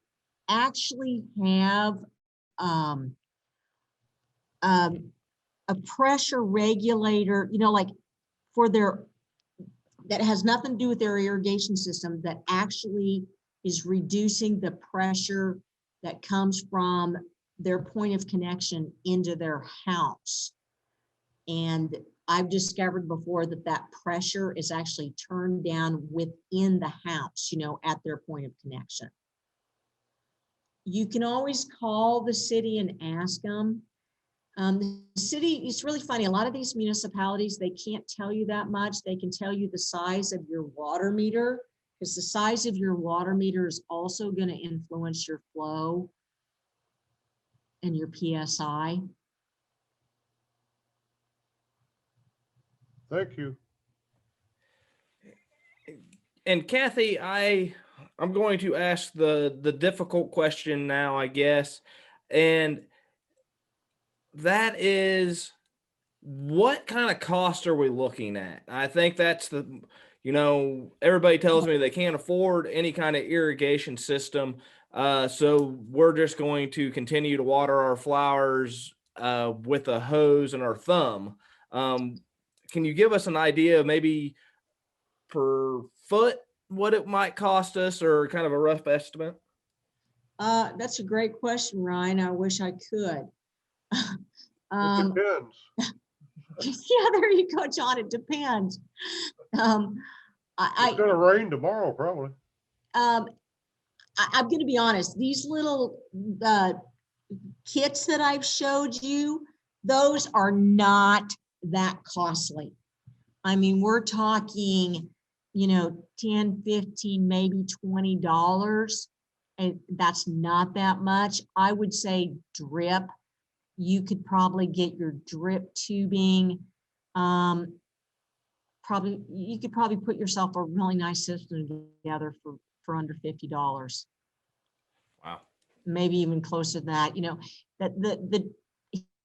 Speaker 2: actually have a pressure regulator, like that has nothing to do with their irrigation system, that actually is reducing the pressure that comes from their point of connection into their house. And I've discovered before that pressure is actually turned down within the house, at their point of connection. you can always call the city and ask them. The city, it's really funny. A lot of these municipalities, they can't tell you that much. They can tell you the size of your water meter, because the size of your water meter is also going to influence your flow and your PSI.
Speaker 5: Thank you.
Speaker 1: And Kathy, I'm going to ask the difficult question now, I guess. And that is, what kind of cost are we looking at? I think that's everybody tells me they can't afford any kind of irrigation system. So we're just going to continue to water our flowers with a hose and our thumb. Can you give us an idea of maybe per foot what it might cost us, or kind of a rough estimate?
Speaker 2: That's a great question, Ryan. I wish I could.
Speaker 5: It depends.
Speaker 2: Yeah, there you go, John. It depends.
Speaker 5: It's gonna rain tomorrow, probably.
Speaker 2: I'm going to be honest. These little kits that I've showed you, those are not that costly. I mean, we're talking, 10, 15, maybe $20. And that's not that much. I would say drip. You could probably get your drip tubing. You could probably put yourself a really nice system together for under $50.
Speaker 1: Wow.
Speaker 2: Maybe even closer to that.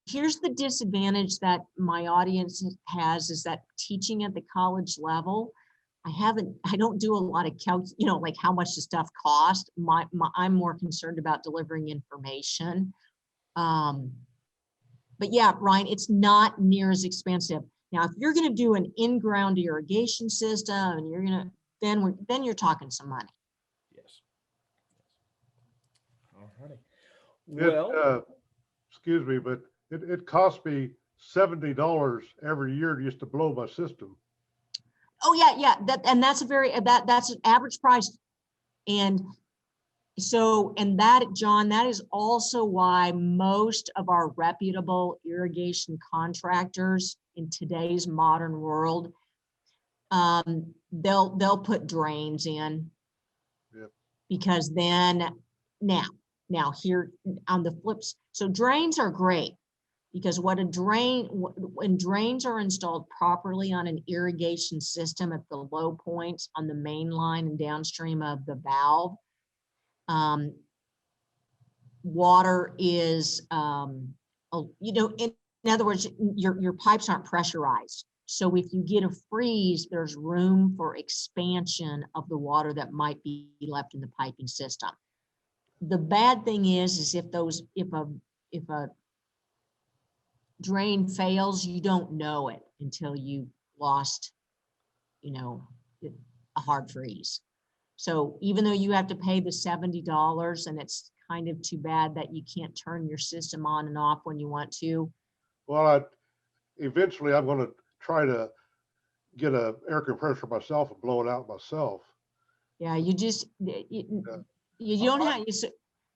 Speaker 2: Here's the disadvantage that my audience has, is that teaching at the college level, I don't do a lot of like how much the stuff costs. I'm more concerned about delivering information. But yeah, Ryan, it's not near as expensive. Now, if you're going to do an in-ground irrigation system, and you're going to, then you're talking some money.
Speaker 1: Yes. All righty.
Speaker 5: Well, excuse me, but it cost me $70 every year just to blow my system.
Speaker 2: Oh yeah. That's that's an average price. And so, John, that is also why most of our reputable irrigation contractors in today's modern world, they'll put drains in.
Speaker 5: Yep.
Speaker 2: Because then now here on the flips, so drains are great, because when drains are installed properly on an irrigation system at the low points on the main line and downstream of the valve, water is, in other words, your pipes aren't pressurized. So if you get a freeze, there's room for expansion of the water that might be left in the piping system. The bad thing is if a drain fails, you don't know it until you lost, a hard freeze. So even though you have to pay the $70, and it's kind of too bad that you can't turn your system on and off when you want to.
Speaker 5: Well, eventually I'm going to try to get an air compressor myself and blow it out myself.
Speaker 2: Yeah, you don't have,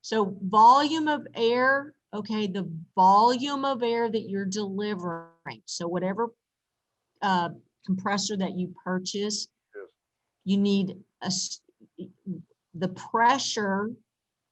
Speaker 2: so volume of air, okay, the volume of air that you're delivering. So whatever compressor that you purchase,
Speaker 5: yes,
Speaker 2: you need the pressure.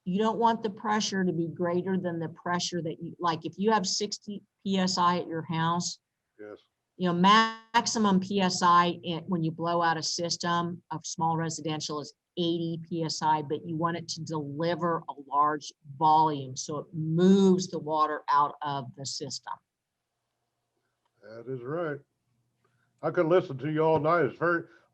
Speaker 2: You don't want the pressure to be greater than the pressure that you, like if you have 60 PSI at your house,
Speaker 5: yes,
Speaker 2: maximum PSI when you blow out a system of small residential is 80 PSI, but you want it to deliver a large volume so it moves the water out of the system.
Speaker 5: that is right. I could listen to you all night.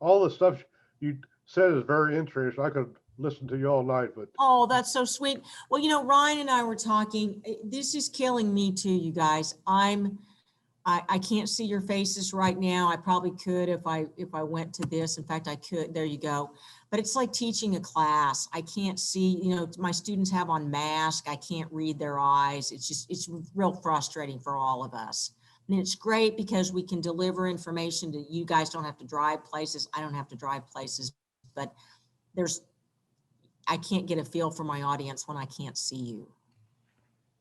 Speaker 5: All the stuff you said is very interesting. I could listen to you all night, but.
Speaker 2: Oh, that's so sweet. Well, Ryan and I were talking, this is killing me too, you guys. I can't see your faces right now. I probably could if I went to this. In fact, I could. There you go. But it's like teaching a class. I can't see, my students have on masks. I can't read their eyes. It's real frustrating for all of us. And it's great because we can deliver information to you guys. Don't have to drive places. I don't have to drive places, but I can't get a feel for my audience when I can't see you.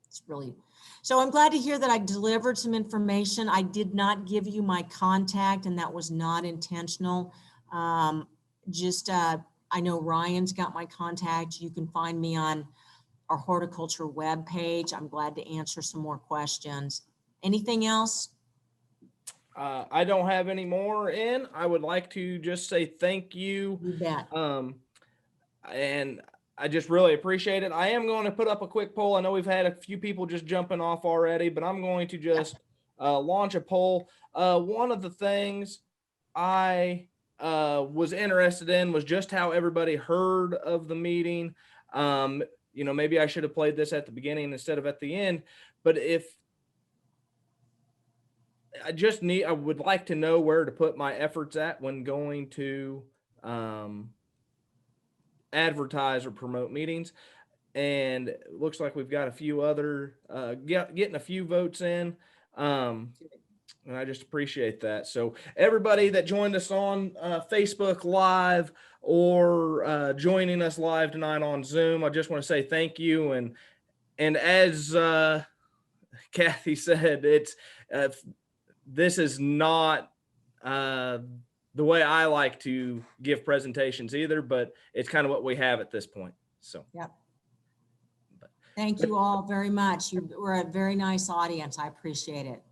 Speaker 2: It's really, so I'm glad to hear that I delivered some information. I did not give you my contact, and that was not intentional. I know Ryan's got my contact. You can find me on our horticulture webpage. I'm glad to answer some more questions. Anything else?
Speaker 1: I don't have any more in. I would like to just say thank you.
Speaker 2: You bet.
Speaker 1: And I just really appreciate it. I am going to put up a quick poll. I know we've had a few people just jumping off already, but I'm going to just launch a poll. One of the things I was interested in was just how everybody heard of the meeting. You know, maybe I should have played this at the beginning instead of at the end, but I would like to know where to put my efforts at when going to advertise or promote meetings. And it looks like we've got a few other, getting a few votes in. And I just appreciate that. So everybody that joined us on Facebook Live or joining us live tonight on Zoom, I just want to say thank you. And as Kathy said, it's this is not the way I like to give presentations either, but it's kind of what we have at this point. So,
Speaker 2: yep. Thank you all very much. You were a very nice audience. I appreciate it.